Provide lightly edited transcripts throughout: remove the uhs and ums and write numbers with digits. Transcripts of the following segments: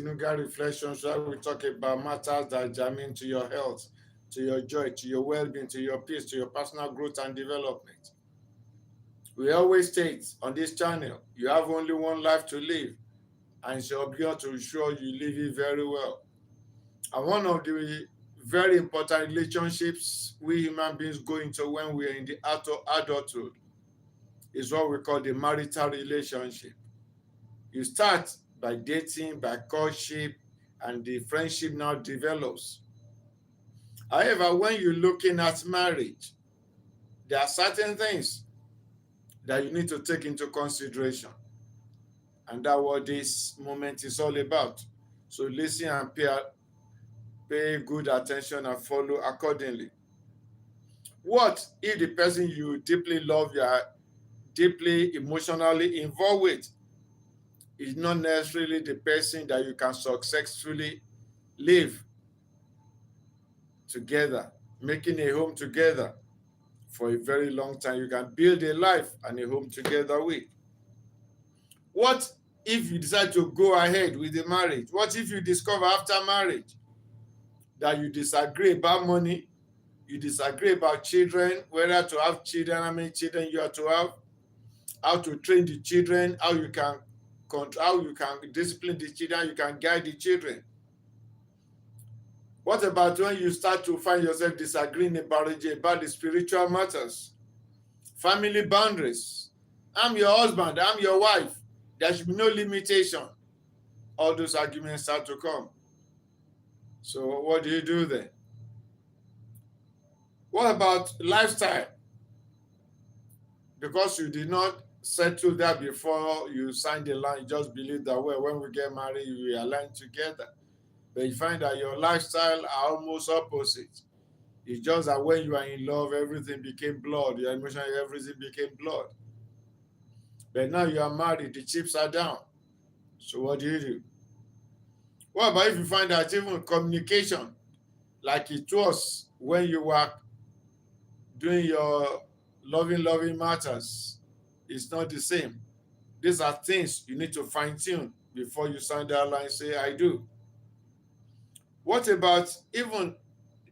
clinical reflections where we talk about matters that germane to your health, to your joy, to your well-being, to your peace, to your personal growth and development. We always state on this channel, you have only one life to live, and it's your obligation to ensure you live it very well. And one of the very important relationships we human beings go into when we are in the adulthood is what we call the marital relationship. You start by dating, by courtship, and the friendship now develops. However, when you're looking at marriage, there are certain things that you need to take into consideration. And that's what this moment is all about. So listen and pay good attention and follow accordingly. What if the person you deeply love, you are deeply emotionally involved with, is not necessarily the person that you can successfully live together, making a home together for a very long time? You can build a life and a home together with. What if you decide to go ahead with the marriage? What if you discover after marriage that you disagree about money, you disagree about children, whether to have children, how many children you are to have, how to train the children, how you can control, how you can discipline the children, you can guide the children? What about when you start to find yourself disagreeing about the spiritual matters, family boundaries? I'm your husband, I'm your wife. There should be no limitation. All those arguments start to come. So what do you do then? What about lifestyle? Because you did not settle that before you signed the line, you just believe that, well, when we get married, we align together. But you find that your lifestyle are almost opposite. It's just that when you are in love, everything became blood. Your emotion, everything became blood. But now you are married, the chips are down. So what do? What about if you find that even communication, like it was when you were doing your loving matters, is not the same? These are things you need to fine-tune before you sign that line, say, I do. What about even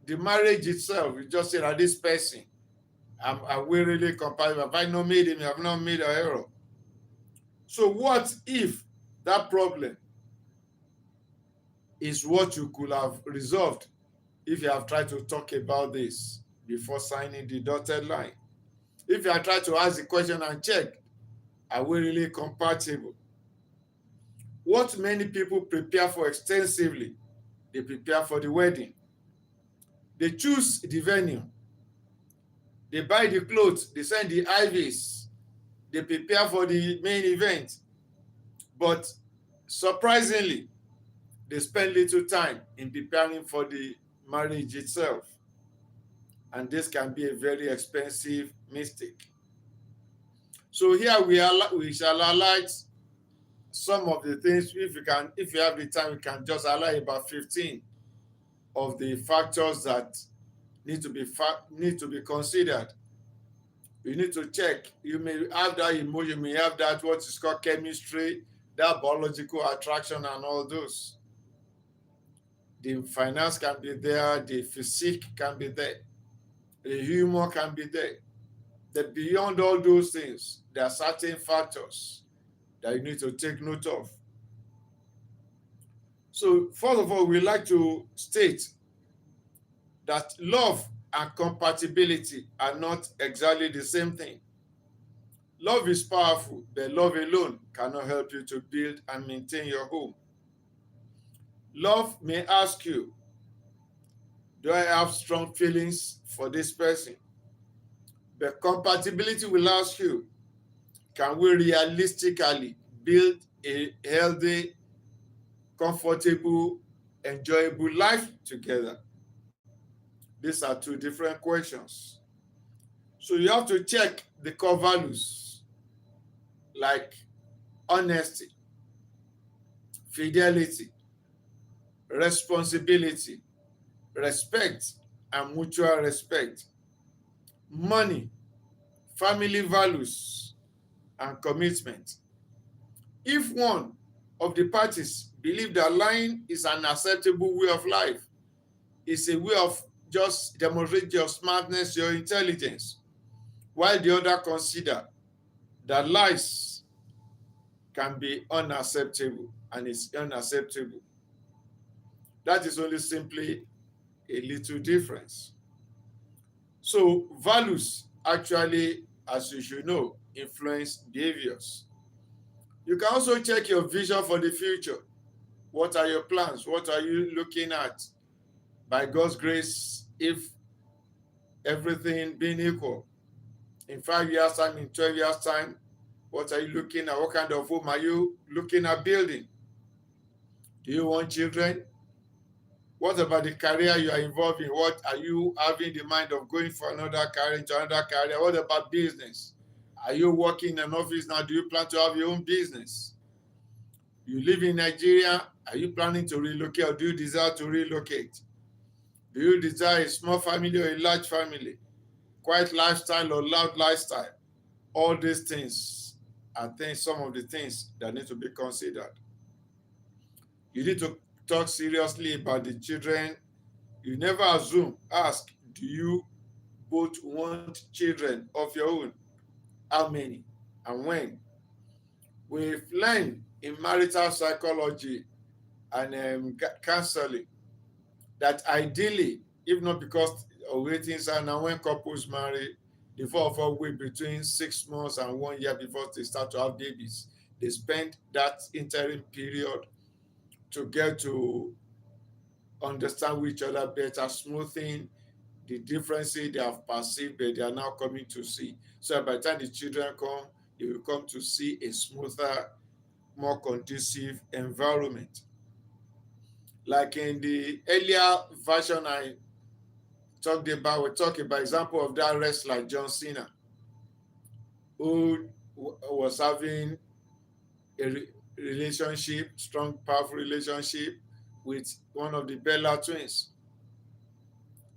the marriage itself? You just say that this person, are we really compatible? Have I not made him? Have not made an error? So what if that problem is what you could have resolved if you have tried to talk about this before signing the dotted line? If you have tried to ask the question and check, are we really compatible? What many people prepare for extensively, they prepare for the wedding. They choose the venue. They buy the clothes. They send the IVs. They prepare for the main event. But surprisingly, they spend little time in preparing for the marriage itself. And this can be a very expensive mistake. So here we shall highlight some of the things. If you have the time, we can just highlight about 15 of the factors that need to be considered. You need to check. You may have that emotion, you may have that what is called chemistry, that biological attraction and all those. The finance can be there, the physique can be there, the humor can be there. But beyond all those things, there are certain factors that you need to take note of. So first of all, we like to state that love and compatibility are not exactly the same thing. Love is powerful, but love alone cannot help you to build and maintain your home. Love may ask you, do I have strong feelings for this person? But compatibility will ask you, can we realistically build a healthy, comfortable, enjoyable life together? These are two different questions. So you have to check the core values like honesty, fidelity, responsibility, respect and mutual respect, money, family values, and commitment. If one of the parties believe that lying is an acceptable way of life. It's a way of just demonstrate your smartness, your intelligence, while the other consider that lies can be unacceptable and it's unacceptable. That is only simply a little difference. So values actually, as you should know, influence behaviors. You can also check your vision for the future. What are your plans? What are you looking at? By God's grace, if everything being equal, in 5 years' time, in 12 years' time, what are you looking at? What kind of home are you looking at building? Do you want children? What about the career you are involved in? What are you having the mind of going for another career, into another career? What about business? Are you working in an office now? Do you plan to have your own business? You live in Nigeria. Are you planning to relocate or do you desire to relocate? Do you desire a small family or a large family? Quiet lifestyle or loud lifestyle? All these things are some of the things that need to be considered. You need to talk seriously about the children. You never assume, ask, do you both want children of your own? How many and when? We've learned in marital psychology and counseling that ideally, if not because of waiting are now when couples marry, the four of us wait between 6 months and 1 year before they start to have babies. They spend that interim period to get to understand each other better, smoothing the differences they have perceived, but they are now coming to see. So by the time the children come, you will come to see a smoother, more conducive environment. Like in the earlier version I talked about, we talked about example of that wrestler John Cena, who was having a relationship, strong, powerful relationship with one of the Bella twins.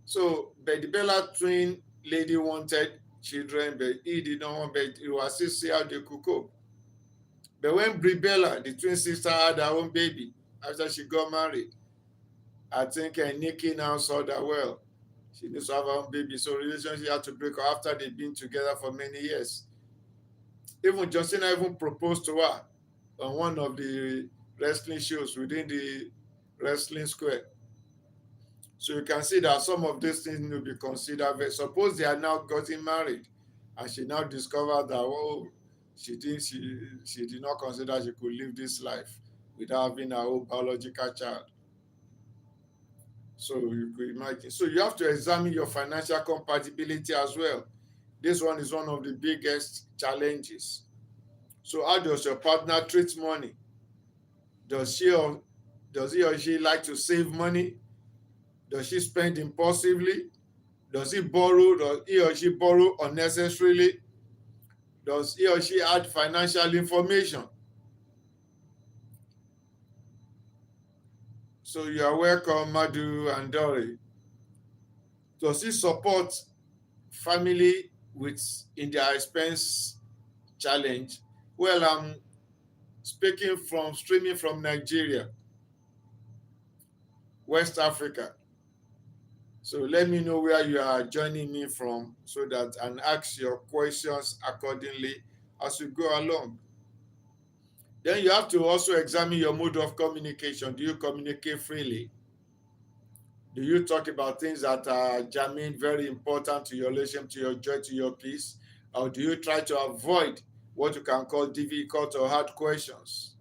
So, but the Bella twin lady wanted children, but he did not want, but he was still see how they could cope. But when Brie Bella, the twin sister, had her own baby after she got married, I think Nikki now saw that, well, she needs to have her own baby. So relationship had to break up after they've been together for many years. Even John Cena even proposed to her on one of the wrestling shows within the wrestling square. So you can see that some of these things need to be considered. But suppose they are now getting married and she now discovered that, oh, she did not consider she could live this life without having her own biological child. So you could imagine. So you have to examine your financial compatibility as well. This one is one of the biggest challenges. So how does your partner treat money? Does he or she like to save money? Does she spend impulsively? Does he borrow? Does he or she borrow unnecessarily? Does he or she add financial information? So you are welcome, Madu and Dory. Does he support family with in their expense challenge? Well, I'm streaming from Nigeria, West Africa. So let me know where you are joining me from so that and ask your questions accordingly as you go along. Then you have to also examine your mode of communication. Do you communicate freely? Do you talk about things that are germane, very important to your relationship, to your joy, to your peace? Or do you try to avoid what you can call difficult or hard questions?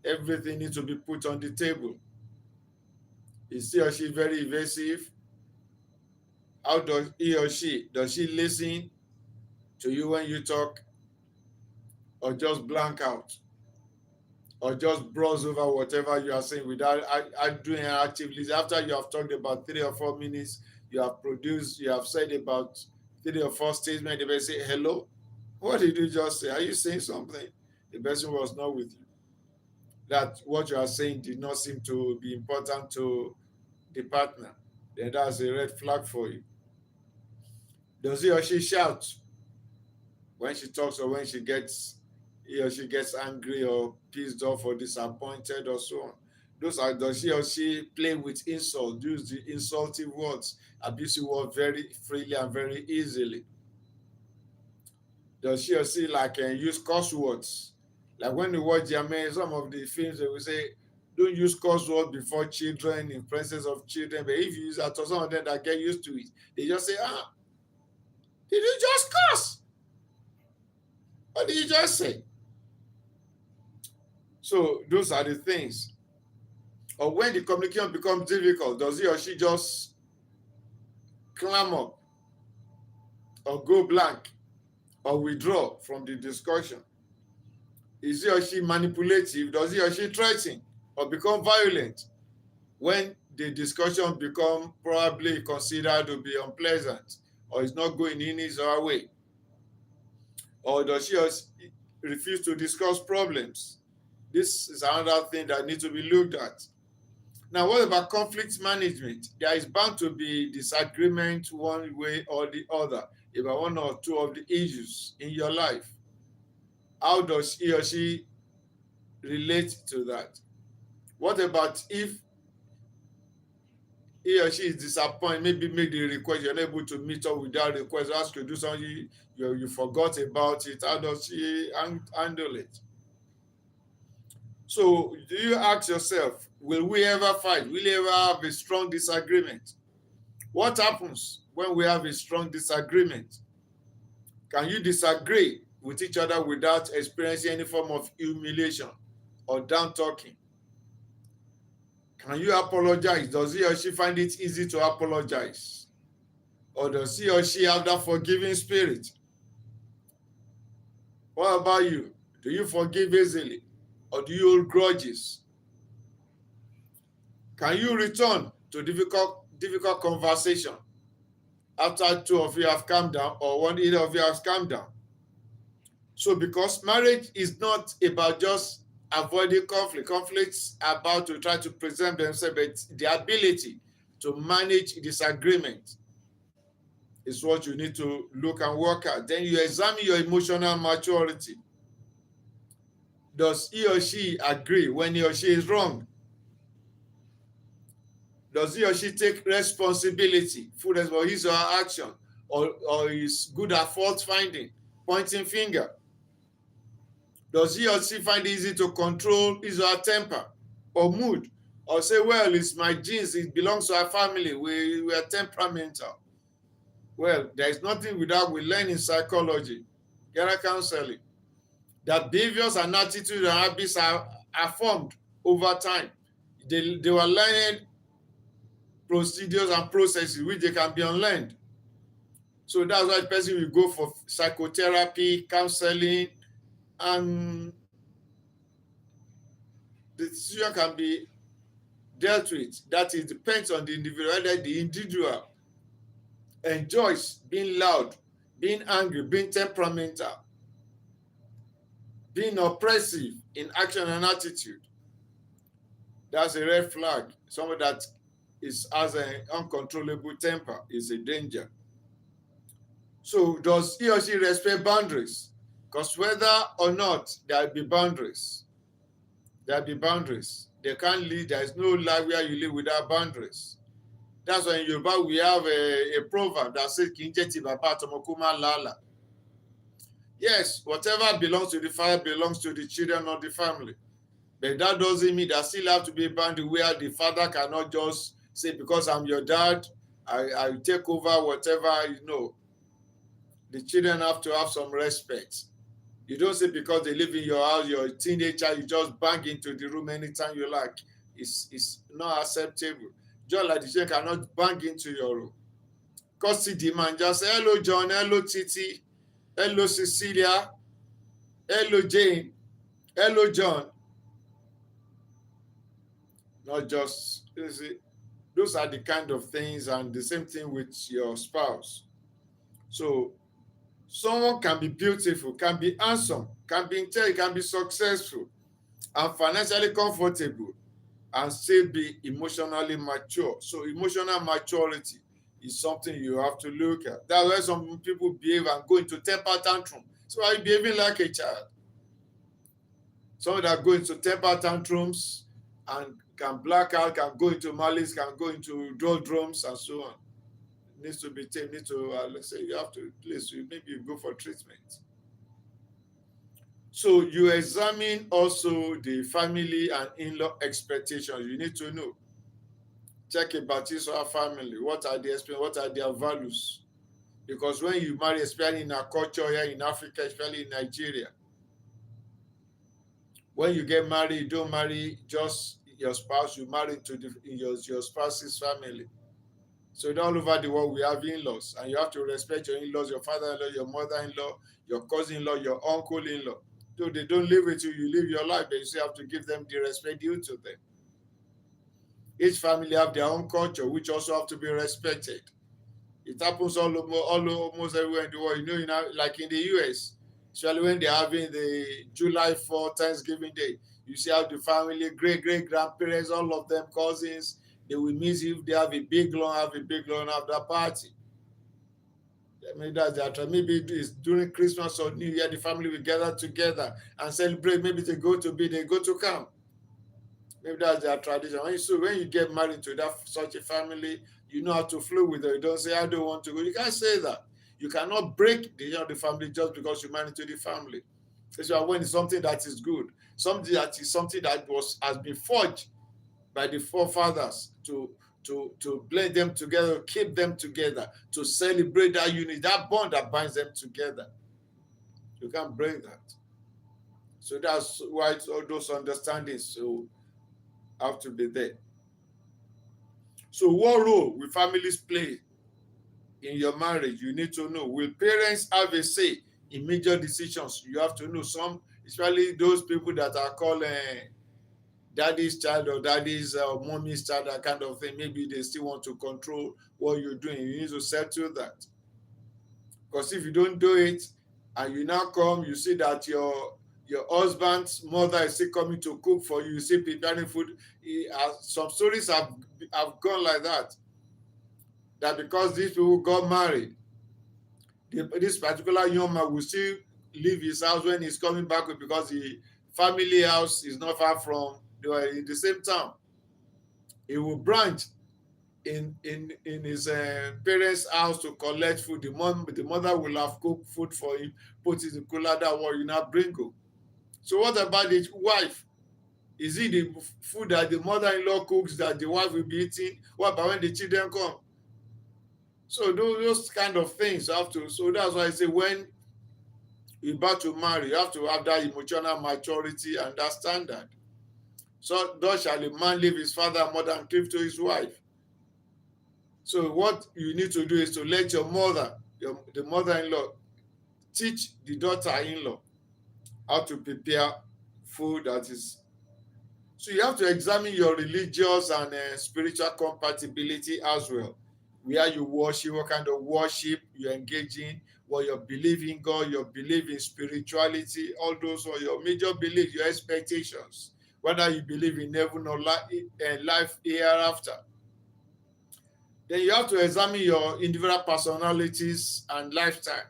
Everything needs to be put on the table. Is he or she very evasive? How does she listen to you when you talk, or just blank out, or just browse over whatever you are saying without doing an active listen? After you have talked about 3 or 4 minutes, you have said about 3 or 4 statements, the person say, hello? What did you just say? Are you saying something? The person was not with you. That what you are saying did not seem to be important to the partner. Then that's a red flag for you. Does he or she shout when she talks or when she gets he or she gets angry or pissed off or disappointed or so on. Those are, does he or she play with insult, use the insultive words, abusive words very freely and very easily? Does she or she like use curse words? Like when you watch some of the films, they will say, don't use curse words before children, in presence of children. But if you use that, to some of them that get used to it, they just say, did you just curse? What did you just say? So those are the things. Or when the communication becomes difficult, does he or she just clam up or go blank or withdraw from the discussion? Is he or she manipulative? Does he or she threaten or become violent when the discussion become probably considered to be unpleasant or is not going in his or her way? Or does she or she refuse to discuss problems? This is another thing that needs to be looked at. Now, what about conflict management? There is bound to be disagreement one way or the other about one or two of the issues in your life. How does he or she relate to that? What about if he or she is disappointed, maybe make the request, you're not able to meet up with that request, ask you to do something, you forgot about it, how does she handle it? So do you ask yourself, will we ever fight? Will we ever have a strong disagreement? What happens when we have a strong disagreement? Can you disagree with each other without experiencing any form of humiliation or down talking? Can you apologize? Does he or she find it easy to apologize? Or does he or she have that forgiving spirit? What about you? Do you forgive easily? Or do you hold grudges? Can you return to difficult conversation after two of you have calmed down or either of you has calmed down? So because marriage is not about just avoiding conflict. Conflicts are about to try to present themselves, but the ability to manage disagreement is what you need to look and work at. Then you examine your emotional maturity. Does he or she agree when he or she is wrong? Does he or she take responsibility for his or her action, or is good at fault finding, pointing finger? Does he or she find it easy to control his or her temper or mood, or say, well, it's my genes, it belongs to our family, we are temperamental? Well, there is nothing without we learn in psychology, get a counseling, that behaviors and attitudes and habits are formed over time. They were learned procedures and processes which they can be unlearned. So that's why the person will go for psychotherapy, counseling, and the situation can be dealt with. That it depends on the individual, whether the individual enjoys being loud, being angry, being temperamental, being oppressive in action and attitude. That's a red flag. Someone that has an uncontrollable temper is a danger. So does he or she respect boundaries? Because whether or not there will be boundaries, there will be boundaries. They can't live, there is no life where you live without boundaries. That's why in Yoruba we have a proverb that says, Kinjeti Baba Tomokuma Lala. Yes, whatever belongs to the father belongs to the children of the family. But that doesn't mean there still have to be a boundary where the father cannot just say, because I'm your dad, I take over whatever, The children have to have some respect. You don't say because they live in your house, you're a teenager, you just bang into the room anytime you like. It's not acceptable. Just like the children cannot bang into your room. Because the man just say, hello, John, hello, Titi, hello, Cecilia, hello, Jane, hello, John. Not just, you see, those are the kind of things, and the same thing with your spouse. So someone can be beautiful, can be handsome, can be intelligent, can be successful, and financially comfortable, and still be emotionally mature. So emotional maturity is something you have to look at. That's why some people behave and go into temper tantrum. So are you behaving like a child? Some that go into temper tantrums and can black out, can go into malice, can go into doldrums and so on. Needs to be tamed. Need to let's say you have to please maybe you go for treatment. So you examine also the family and in-law expectations. You need to know. Check about his or her family. What are the expectations? What are their values? Because when you marry, especially in our culture here in Africa, especially in Nigeria, when you get married, you don't marry just your spouse, you marry into your spouse's family. So all over the world, we have in-laws, and you have to respect your in-laws, your father-in-law, your mother-in-law, your cousin-in-law, your uncle-in-law. So they don't live with you, you live your life, but you still have to give them the respect due to them. Each family have their own culture, which also have to be respected. It happens almost everywhere in the world. Like in the US, especially when they're having the July 4th Thanksgiving Day, you see how the family, great-grandparents, all of them cousins, they will miss you if they have a big long after party. I mean, that's their trend. Maybe it's during Christmas or New Year, the family will gather together and celebrate. Maybe they go to camp. Maybe that's their tradition. When you get married to such a family, you know how to flow with it. You don't say, I don't want to go. You can't say that. You cannot break the family just because you married to the family. Especially when it's something that is good. Something that has been forged by the forefathers to blend them together, keep them together, to celebrate that unity, that bond that binds them together. You can't break that. So that's why all those understandings have to be there. So what role will families play in your marriage? You need to know. Will parents have a say in major decisions? You have to know. Some, especially those people that are called daddy's child or daddy's mommy's child, that kind of thing. Maybe they still want to control what you're doing. You need to settle that. Because if you don't do it, and you now come, you see that your husband's mother is still coming to cook for you. You see preparing food. Some stories have gone like that. That because these people got married, this particular young man will still leave his house when he's coming back because the family house is not far from, they were in the same town. He will branch in his parents' house to collect food. The mother will have cooked food for him, put it in the cooler, that what you now bring home. So what about the wife? Is it the food that the mother-in-law cooks that the wife will be eating? What about when the children come? So those kind of things have to. So that's why I say when you're about to marry, you have to have that emotional maturity and that standard. So thus shall a man leave his father and mother and cleave to his wife. So what you need to do is to let your mother, the mother-in-law, teach the daughter-in-law how to prepare food that is. So you have to examine your religious and spiritual compatibility as well. Where you worship, what kind of worship you engage in, what you believe in God, your belief in spirituality, all those are your major beliefs, your expectations, whether you believe in heaven or life hereafter. Then you have to examine your individual personalities and lifestyle.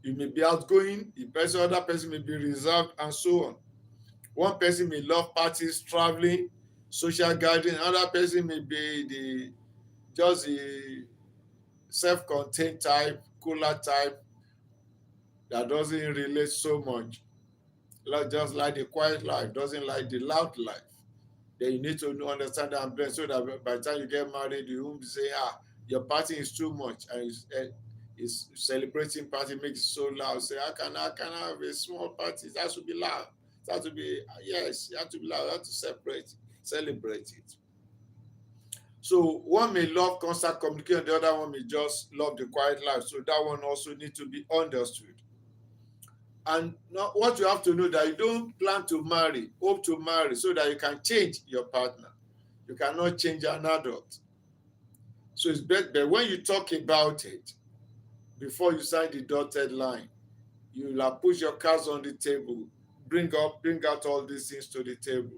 You may be outgoing, the other person may be reserved, and so on. One person may love parties, traveling, social gathering. Another person may be just the self-contained type, cooler type that doesn't relate so much. Just like the quiet life, doesn't like the loud life. Then you need to understand that and blend so that by the time you get married, you won't say, your party is too much, and it's celebrating party makes it so loud. Say, I can have a small party. That should be loud. It has to be, yes, you have to be loud. You have to celebrate it. So one may love constant communication, the other one may just love the quiet life. So that one also needs to be understood. And now what you have to know that you don't plan to marry, hope to marry so that you can change your partner. You cannot change an adult. So it's better, but when you talk about it, before you sign the dotted line, you will push your cards on the table, bring out all these things to the table.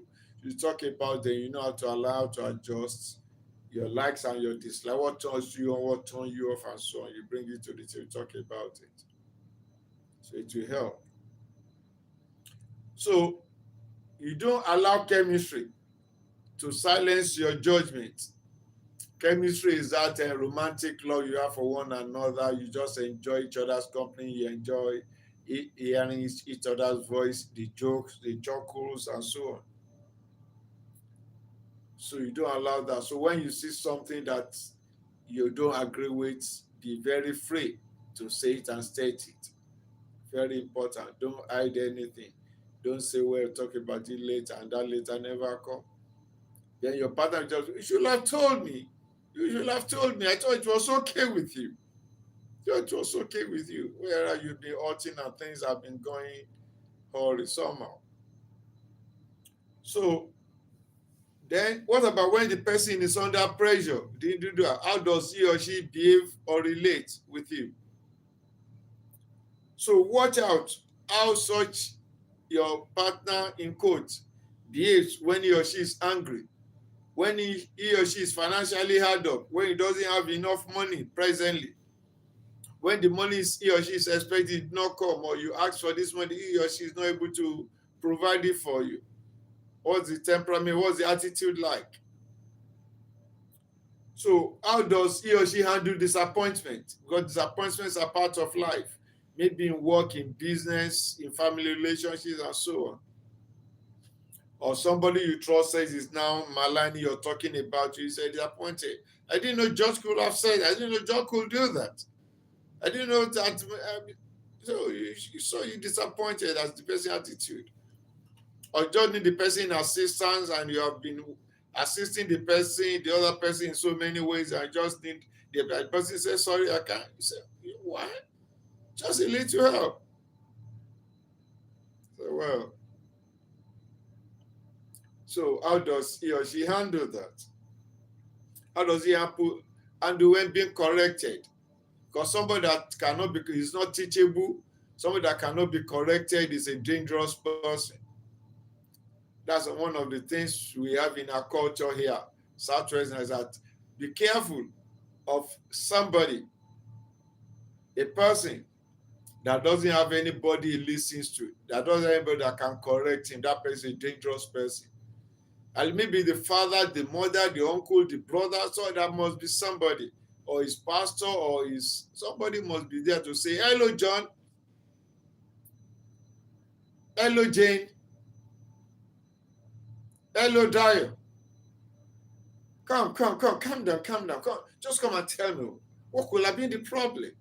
You talk about them, you know how to allow, to adjust your likes and your dislikes, what turns you on, what turns you off, and so on. You bring it to the table, talk about it. So it will help. So you don't allow chemistry to silence your judgment. Chemistry is that romantic love you have for one another. You just enjoy each other's company. You enjoy hearing each other's voice, the jokes, the chuckles, and so on. So you don't allow that. So when you see something that you don't agree with, be very free to say it and state it. Very important. Don't hide anything. Don't say, well, talk about it later, and that later never come. Then your partner just, you should have told me. You should have told me. I thought it was okay with you. I thought it was okay with you. Where you've been hurting and things have been going horrid somehow. So then what about when the person is under pressure? The individual, how does he or she behave or relate with you? So watch out how such your partner in quotes behaves when he or she is angry, when he or she is financially hard up, when he doesn't have enough money presently, when the money he or she is expecting did not come, or you ask for this money, he or she is not able to provide it for you. What's the temperament? What's the attitude like? So how does he or she handle disappointment? Because disappointments are part of life, maybe in work, in business, in family relationships, and so on. Or somebody you trust says is now maligning you're talking about you, say disappointed. I didn't know George could have said, I didn't know George could do that. I didn't know that. So you disappointed as the person attitude. Or just need the person assistance and you have been assisting the other person in so many ways, and just need the person says, sorry, I can't. You say, why? Just a little help. So, well, so how does he or she handle that? How does he handle when being corrected? Because somebody that cannot be, is not teachable, somebody that cannot be corrected is a dangerous person. That's one of the things we have in our culture here, Southwest, is that be careful of somebody, a person that doesn't have anybody he listens to, that doesn't have anybody that can correct him. That person is a dangerous person. And maybe the father, the mother, the uncle, the brother, so that must be somebody, or his pastor, or his somebody must be there to say, hello, John. Hello, Jane. Hello, Dio. Come, calm down, come. Just come and tell me what could have been the problem.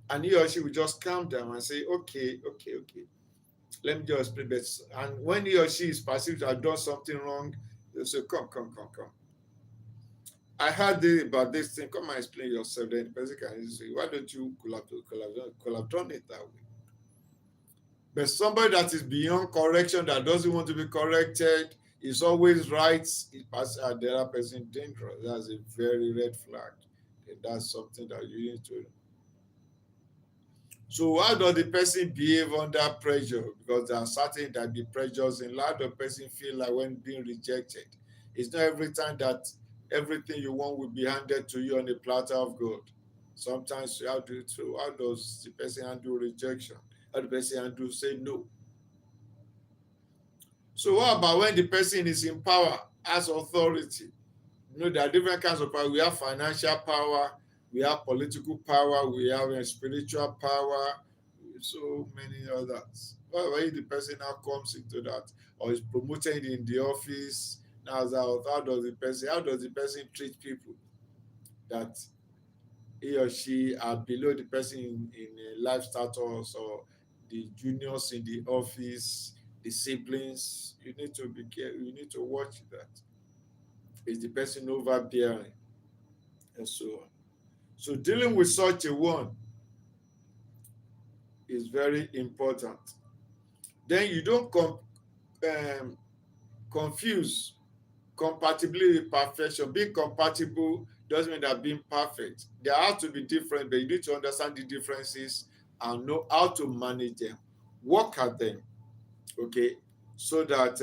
And he or she will just calm down and say, okay. Let me just explain this. And when he or she is perceived to have done something wrong, they'll say, come. I heard about this thing. Come and explain yourself. Then the person can say, why don't you could have done it that way? But somebody that is beyond correction, that doesn't want to be corrected, is always right, it passes the other person dangerous. That's a very red flag. And that's something that you need to. So how does the person behave under pressure? Because there are certain that the pressures in life, the person feel like when being rejected. It's not every time that everything you want will be handed to you on a platter of gold. Sometimes you have to. So how does the person handle rejection? How the person handle say no? So what about when the person is in power, has authority? You know, there are different kinds of power. We have financial power, we have political power, we have spiritual power, so many others. Well, when the person now comes into that or is promoted in the office, now how does the person treat people that he or she are below the person in life status, or the juniors in the office, the siblings? You need to be careful, you need to watch that. Is the person overbearing? And so on. So dealing with such a one is very important. Then you don't confuse compatibility with perfection. Being compatible doesn't mean that being perfect. There has to be different, but you need to understand the differences and know how to manage them. Work at them, okay, so that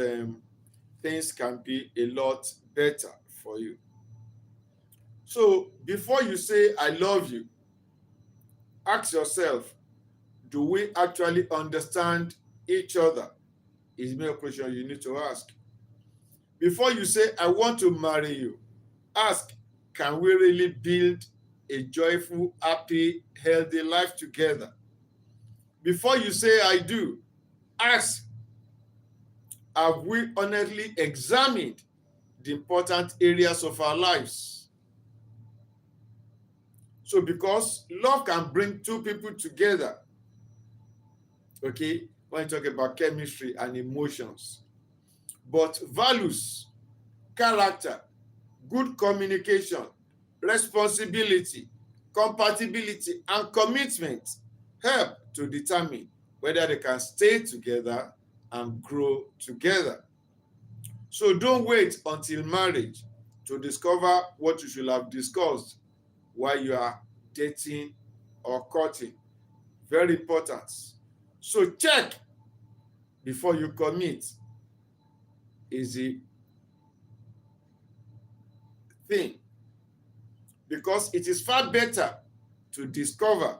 things can be a lot better for you. So before you say, I love you, ask yourself, do we actually understand each other? is a question you need to ask. Before you say, I want to marry you, ask, can we really build a joyful, happy, healthy life together? Before you say, I do, ask, have we honestly examined the important areas of our lives? So, because love can bring two people together, okay, when you talk about chemistry and emotions, but values, character, good communication, responsibility, compatibility, and commitment help to determine whether they can stay together and grow together. So don't wait until marriage to discover what you should have discussed while you are dating or courting. Very important. So check before you commit is the thing, because it is far better to discover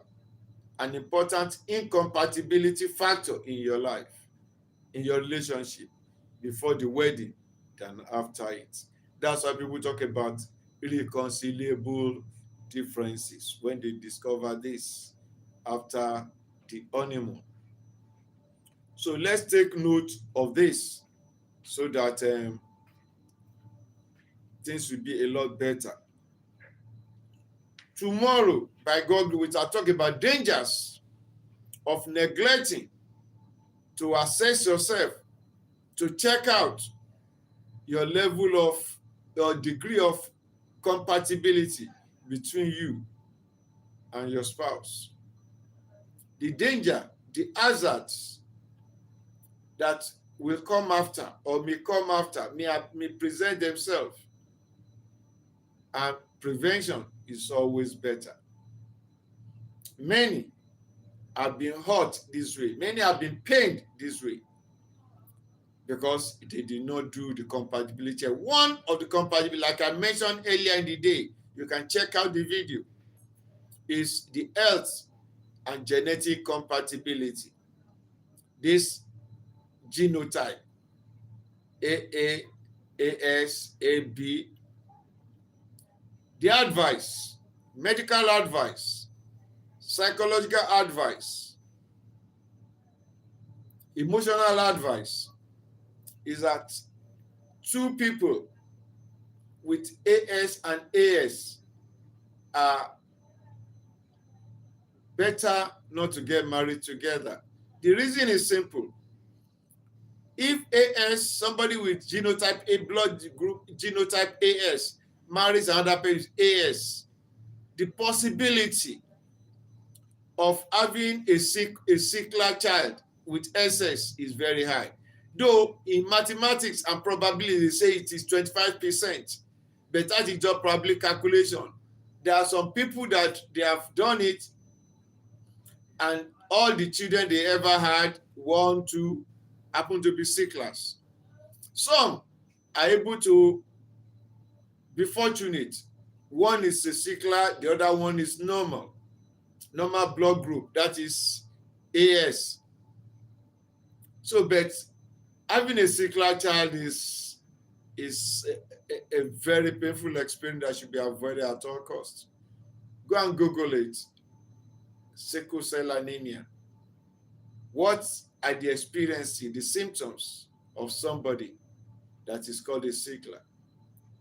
an important incompatibility factor in your life, in your relationship, before the wedding than after it. That's why people talk about irreconcilable differences when they discover this after the honeymoon. So let's take note of this so that things will be a lot better. Tomorrow, by God, we will talk about dangers of neglecting to assess yourself, to check out your level of, your degree of compatibility between you and your spouse. The danger, the hazards that will come after or may come after, may present themselves, and prevention is always better. Many have been hurt this way. Many have been pained this way because they did not do the compatibility. One of the compatibility, like I mentioned earlier in the day, you can check out the video, is the health and genetic compatibility. This genotype, AA, AS, AB, the advice, medical advice, psychological advice, emotional advice is that two people with AS and AS are better not to get married together. The reason is simple. If AS, somebody with genotype A, blood group genotype AS, marries another person with AS, the possibility of having a sickler child with SS is very high. Though in mathematics and probability, they say it is 25%, but that is just probably calculation. There are some people that they have done it, and all the children they ever had, 1, 2, happen to be sicklers. Some are able to be fortunate. One is a sickler, the other one is normal blood group, that is AS. So, but having a sickler child is a very painful experience that should be avoided at all costs. Go and Google it. Sickle cell anemia. What are the experiences, the symptoms of somebody that is called a sickler?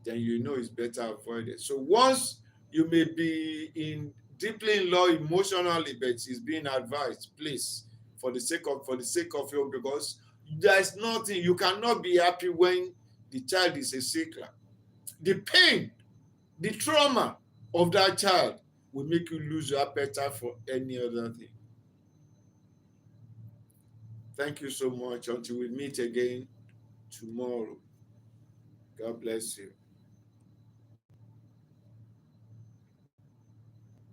Then you know it's better avoided. So once you may be deeply in love emotionally, but it's being advised, please, for the sake of you, because there's nothing, you cannot be happy when the child is a sickler. The pain, the trauma of that child will make you lose your appetite for any other thing. Thank you so much. Until we meet again tomorrow. God bless you.